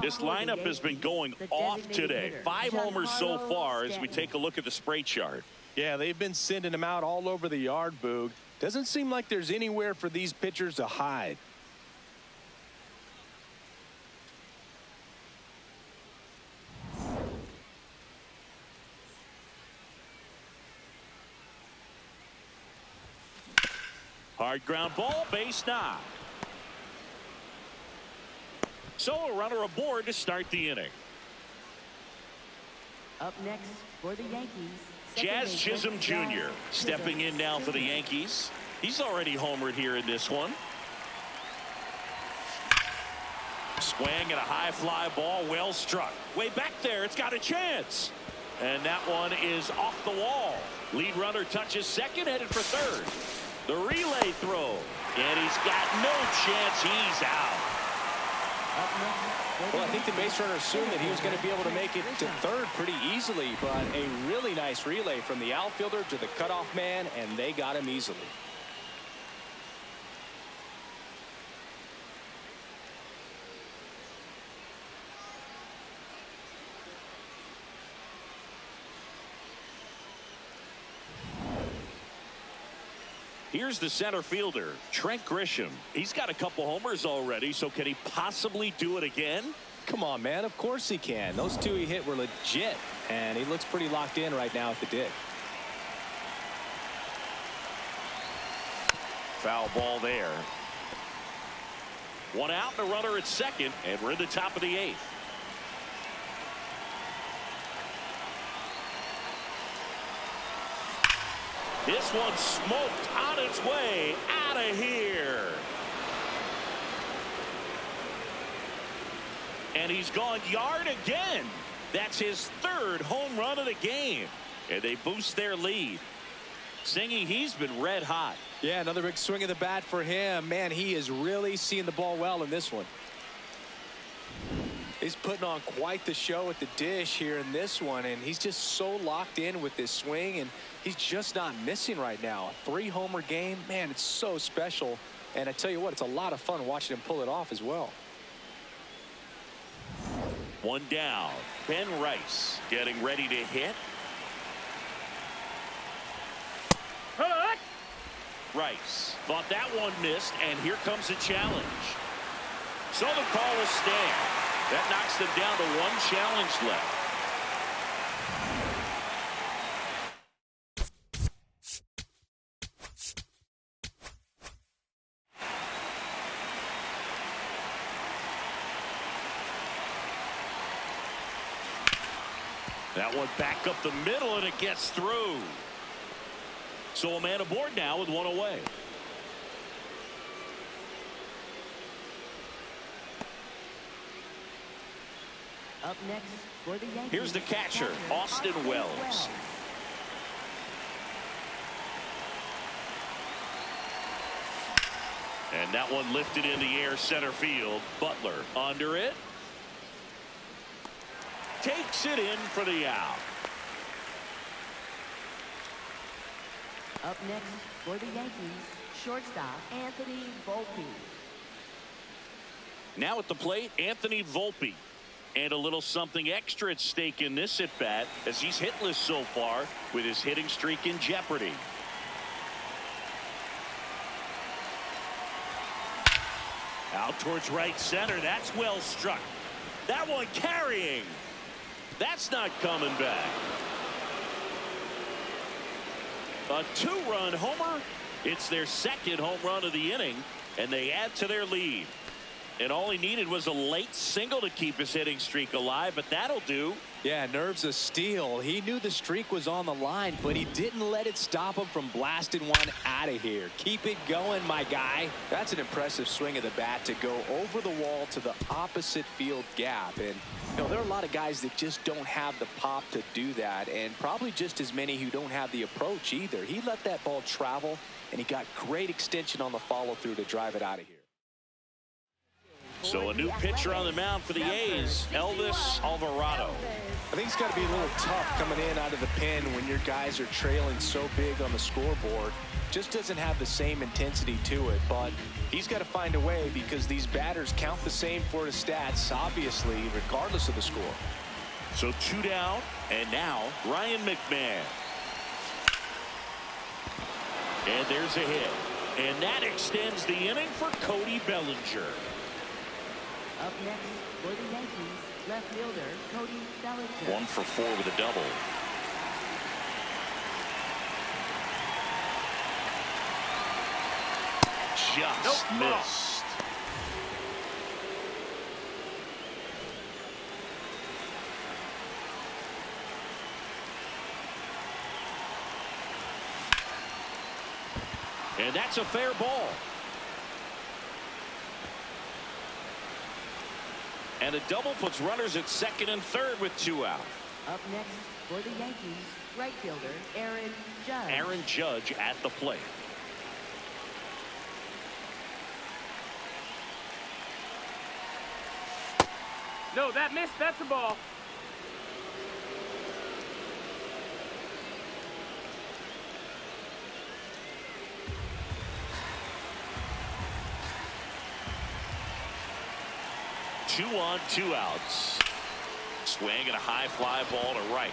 [SPEAKER 1] This lineup has been going off today. 5 homers so far as we take a look at the spray chart.
[SPEAKER 4] Yeah, they've been sending them out all over the yard, Boog. Doesn't seem like there's anywhere for these pitchers to hide.
[SPEAKER 1] Hard ground ball, base knock. So a runner aboard to start the inning.
[SPEAKER 3] Up next for the Yankees,
[SPEAKER 1] Jazz Chisholm Jr. stepping in now for the Yankees. He's already homered here in this one. Swing and a high fly ball, well struck. Way back there, it's got a chance. And that one is off the wall. Lead runner touches second, headed for third. The relay throw, and he's got no chance. He's out.
[SPEAKER 2] Well, I think the base runner assumed that he was going to be able to make it to third pretty easily, but a really nice relay from the outfielder to the cutoff man, and they got him easily.
[SPEAKER 1] Here's the center fielder, Trent Grisham. He's got a couple homers already, so can he possibly do it again?
[SPEAKER 2] Come on, man. Of course he can. Those 2 he hit were legit, and he looks pretty locked in right now at the dig.
[SPEAKER 1] Foul ball there. One out and a runner at second, and we're in the top of the 8th. This one smoked on its way out of here. And he's gone yard again. That's his 3rd home run of the game. And they boost their lead. Singy, he's been red hot.
[SPEAKER 2] Yeah, another big swing of the bat for him. Man, he is really seeing the ball well in this one. He's putting on quite the show at the dish here in this one, and he's just so locked in with this swing, and he's just not missing right now. A 3-homer game, man, it's so special. And I tell you what, it's a lot of fun watching him pull it off as well.
[SPEAKER 1] One down. Ben Rice getting ready to hit. Rice thought that one missed, and here comes a challenge. So the call will stand. That knocks them down to 1 challenge left. That one back up the middle, and it gets through. So a man aboard now with 1 away.
[SPEAKER 3] Up next for the Yankees.
[SPEAKER 1] Here's the catcher, Austin Wells. And that one lifted in the air center field. Butler under it. takes it in for the out.
[SPEAKER 3] Up next for the Yankees, shortstop Anthony Volpe.
[SPEAKER 1] Now at the plate, Anthony Volpe. And a little something extra at stake in this at-bat as he's hitless so far with his hitting streak in jeopardy. Out towards right center. That's well struck. That one carrying. That's not coming back. A two-run homer. It's their second home run of the inning, and they add to their lead. And all he needed was a late single to keep his hitting streak alive, but that'll do.
[SPEAKER 4] Yeah, nerves of steel. He knew the streak was on the line, but he didn't let it stop him from blasting one out of here. Keep it going, my guy. That's an impressive swing of the bat to go over the wall to the opposite field gap. And, you know, there are a lot of guys that just don't have the pop to do that, and probably just as many who don't have the approach either. He let that ball travel, and he got great extension on the follow-through to drive it out of here.
[SPEAKER 1] So a new pitcher on the mound for the A's, Elvis Alvarado.
[SPEAKER 4] I think it's got to be a little tough coming in out of the pen when your guys are trailing so big on the scoreboard. Just doesn't have the same intensity to it, but he's got to find a way because these batters count the same for his stats, obviously, regardless of the score.
[SPEAKER 1] So two down, and now Ryan McMahon. And there's a hit. And that extends the inning for Cody Bellinger.
[SPEAKER 3] Up next for the Yankees, left fielder Cody Bellinger.
[SPEAKER 1] 1 for 4 with a double. Just missed. And that's a fair ball. And a double puts runners at second and third with 2 out.
[SPEAKER 3] Up next for the Yankees, right fielder Aaron Judge.
[SPEAKER 1] Aaron Judge at the plate.
[SPEAKER 5] No, that missed. That's a ball.
[SPEAKER 1] Two on, 2 outs. Swing and a high fly ball to right.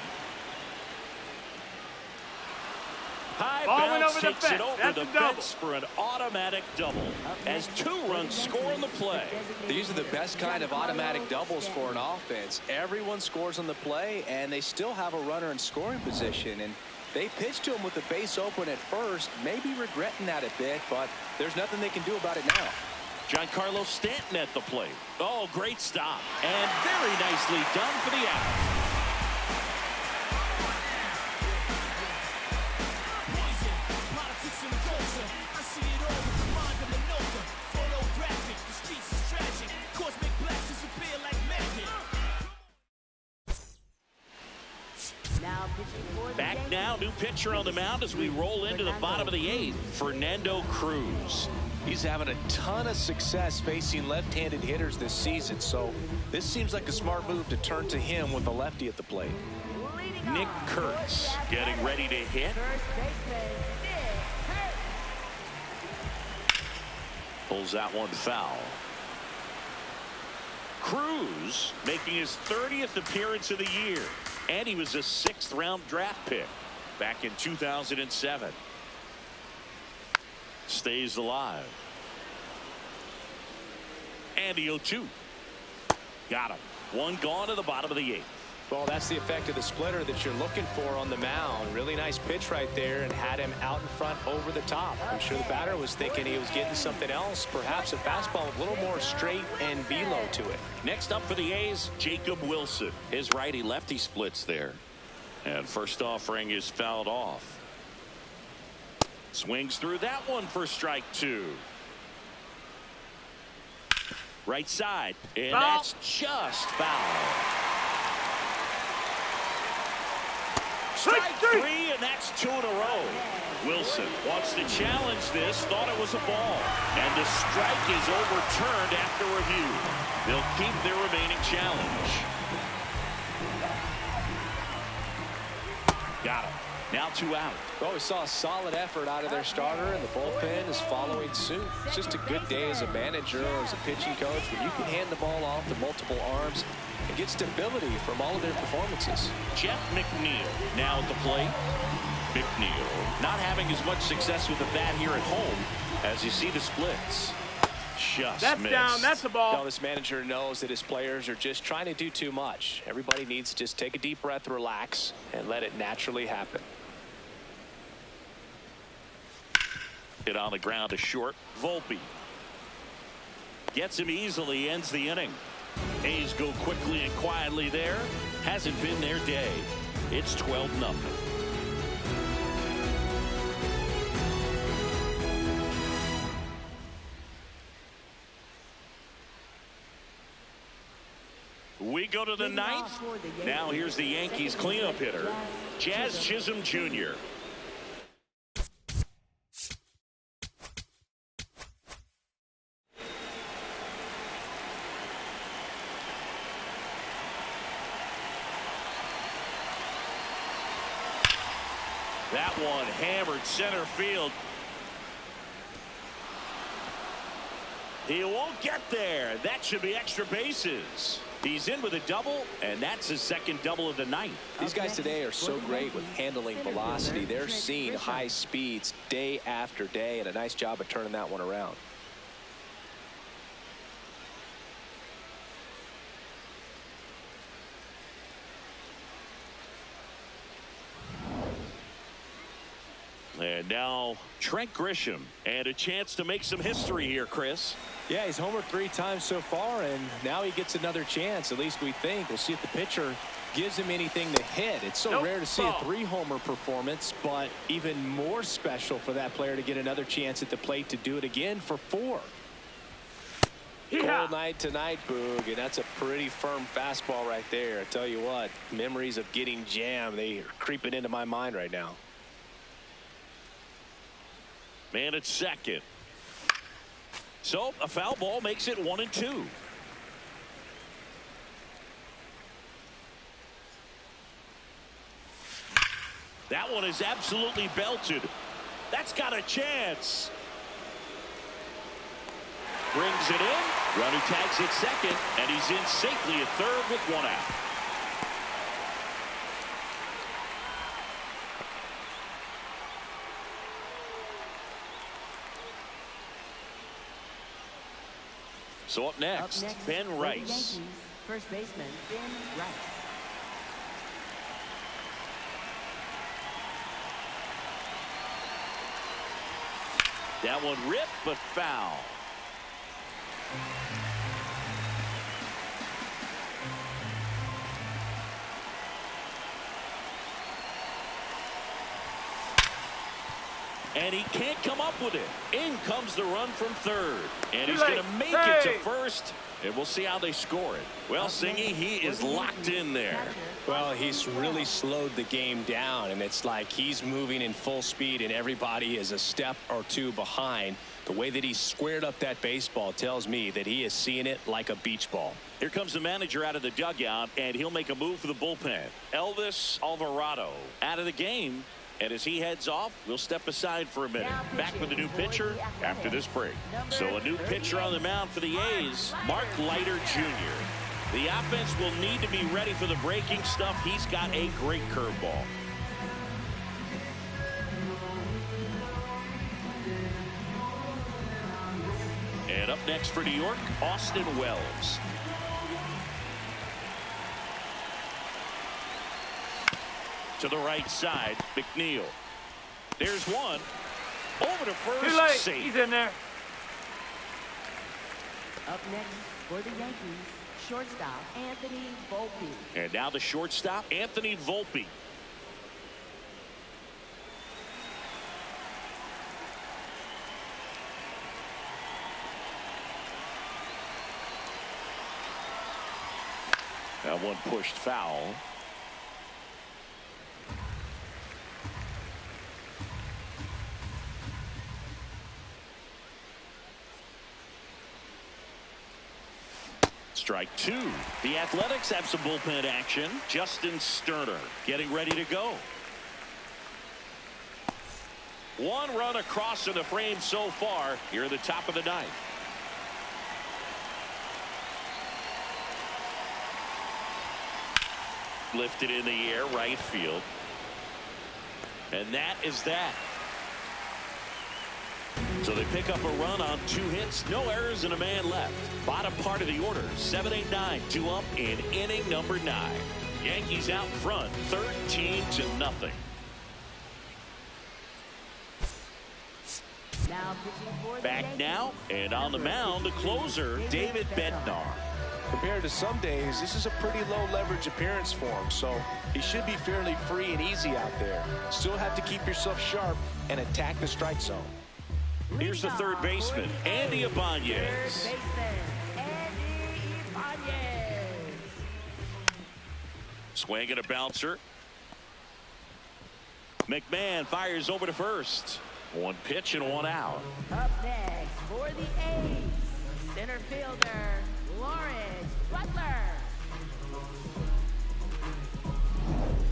[SPEAKER 1] High bounce takes it over the fence for an automatic double as 2 runs score on the play.
[SPEAKER 4] These are the best kind of automatic doubles for an offense. Everyone scores on the play, and they still have a runner in scoring position. And they pitched to him with the base open at first, maybe regretting that a bit, but there's nothing they can do about it now.
[SPEAKER 1] Giancarlo Stanton at the plate. Oh, great stop. And very nicely done for the out. Back now, new pitcher on the mound as we roll into the bottom of the 8th, Fernando Cruz.
[SPEAKER 4] He's having a ton of success facing left-handed hitters this season, so this seems like a smart move to turn to him with a lefty at the plate.
[SPEAKER 1] Nick Kurtz getting ready to hit. Pulls that one foul. Cruz making his 30th appearance of the year, and he was a 6th-round draft pick back in 2007. Stays alive. And the 0-2. Got him. 1 gone to the bottom of the 8th.
[SPEAKER 4] Well, that's the effect of the splitter that you're looking for on the mound. Really nice pitch right there and had him out in front over the top. I'm sure the batter was thinking he was getting something else, perhaps a fastball with a little more straight and velo to it.
[SPEAKER 1] Next up for the A's, Jacob Wilson. His righty-lefty splits there. And first offering is fouled off. Swings through that one for strike 2. Right side, and
[SPEAKER 5] foul.
[SPEAKER 1] That's just foul. Strike 3, and that's 2 in a row. Wilson wants to challenge this, thought it was a ball, and the strike is overturned after review. They'll keep their remaining challenge. Got him. Now 2 out.
[SPEAKER 2] Well, we saw a solid effort out of their starter, and the bullpen is following suit. It's just a good day as a manager or as a pitching coach when you can hand the ball off to multiple arms and get stability from all of their performances.
[SPEAKER 1] Jeff McNeil now at the plate. McNeil not having as much success with the bat here at home as you see the splits. Just
[SPEAKER 5] That's
[SPEAKER 1] missed.
[SPEAKER 5] down. That's a ball.
[SPEAKER 2] Now, this manager knows that his players are just trying to do too much. Everybody needs to just take a deep breath, relax, and let it naturally happen.
[SPEAKER 1] Hit on the ground to short. Volpe gets him easily, ends the inning. A's go quickly and quietly there. Hasn't been their day. It's 12-0. We go to the ninth. Now here's the Yankees cleanup hitter, Jazz Chisholm Jr. That one hammered center field. He won't get there. That should be extra bases. He's in with a double, and that's his second double of the night.
[SPEAKER 2] These guys today are so great with handling velocity. They're seeing high speeds day after day, and a nice job of turning that one around.
[SPEAKER 1] And now Trent Grisham, and a chance to make some history here, Chris.
[SPEAKER 2] Yeah, he's homered 3 times so far, and now he gets another chance. At least we think. We'll see if the pitcher gives him anything to hit. It's so rare to see a 3-homer performance, but even more special for that player to get another chance at the plate to do it again for 4. Cold night tonight, Boog, and that's a pretty firm fastball right there. I tell you what, memories of getting jammed, they are creeping into my mind right now.
[SPEAKER 1] Man at second. So a foul ball makes it 1-2. That one is absolutely belted. That's got a chance. Brings it in. Runner tags it second, and he's in safely at third with 1 out. So up next, Ben Rice.
[SPEAKER 3] Yankees, first baseman Ben Rice.
[SPEAKER 1] That one ripped, but foul. And he can't come up with it. In comes the run from third. And he's going to make it to first. And we'll see how they score it. Well, Singy, he is locked in there.
[SPEAKER 2] Well, he's really slowed the game down, and it's like he's moving in full speed, and everybody is a step or 2 behind. The way that he squared up that baseball tells me that he is seeing it like a beach ball.
[SPEAKER 1] Here comes the manager out of the dugout, and he'll make a move for the bullpen. Elvis Alvarado out of the game. And as he heads off, we'll step aside for a minute. Back with a new pitcher after this break. So a new pitcher on the mound for the A's, Mark Leiter Jr. The offense will need to be ready for the breaking stuff. He's got a great curveball. And up next for New York, Austin Wells. To the right side, McNeil. There's one. Over to first.
[SPEAKER 5] Too late.
[SPEAKER 1] Safe.
[SPEAKER 5] He's in there.
[SPEAKER 3] Up next for the Yankees, shortstop Anthony Volpe.
[SPEAKER 1] And now the shortstop, Anthony Volpe. That one pushed foul. Strike 2. The Athletics have some bullpen action. Justin Sterner getting ready to go. One run across in the frame so far here at the top of the ninth. Lifted in the air, right field. And that is that. So they pick up a run on 2 hits, no errors, and a man left. Bottom part of the order, 7-8-9, 2 up in inning number 9. Yankees out front, 13-0. Back now, and on the mound, the closer, David Bednar.
[SPEAKER 2] Compared to some days, this is a pretty low leverage appearance for him, so he should be fairly free and easy out there. Still have to keep yourself sharp and attack the strike zone.
[SPEAKER 1] Here's the third baseman, Andy Ibanez. Swing and a bouncer. McMahon fires over to first. 1 pitch and 1 out.
[SPEAKER 3] Up next for the A's, center fielder, Lawrence Butler.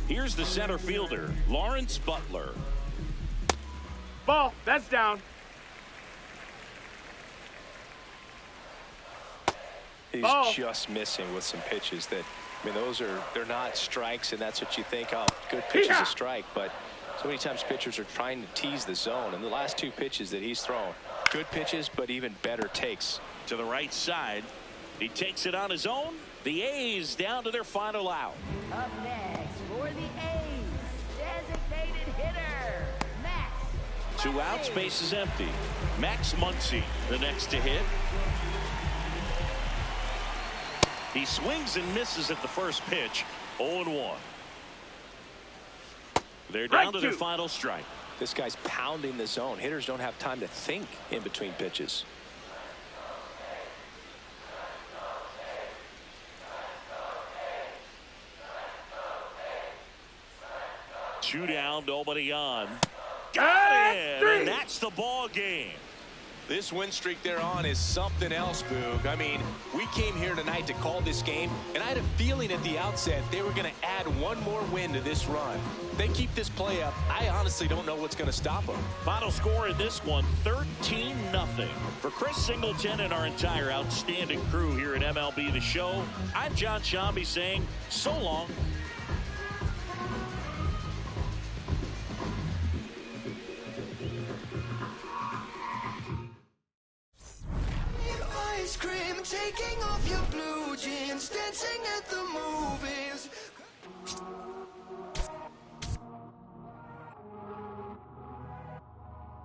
[SPEAKER 1] Here's the center fielder, Lawrence Butler.
[SPEAKER 5] Ball, that's down.
[SPEAKER 2] He's just missing with some pitches that, I mean, they're not strikes, and that's what you think, oh, good pitch is a strike, but so many times pitchers are trying to tease the zone, and the last 2 pitches that he's thrown, good pitches, but even better takes.
[SPEAKER 1] To the right side, he takes it on his own. The A's down to their final out.
[SPEAKER 3] Up next for the A's, designated hitter, Max.
[SPEAKER 1] 2 outs, base is empty. Max Muncy, the next to hit. He swings and misses at the first pitch, 0-1. They're down to their final strike.
[SPEAKER 2] This guy's pounding the zone. Hitters don't have time to think in between pitches.
[SPEAKER 1] 2 down, nobody on. Got it! And that's the ball game.
[SPEAKER 2] This win streak they're on is something else, Boog. I mean, we came here tonight to call this game, and I had a feeling at the outset they were going to add 1 more win to this run. If they keep this play up, I honestly don't know what's going to stop them.
[SPEAKER 1] Final score in this one, 13-0. For Chris Singleton and our entire outstanding crew here at MLB The Show, I'm John Shambi saying so long.
[SPEAKER 6] Ice cream, taking off your blue jeans, dancing at the movies.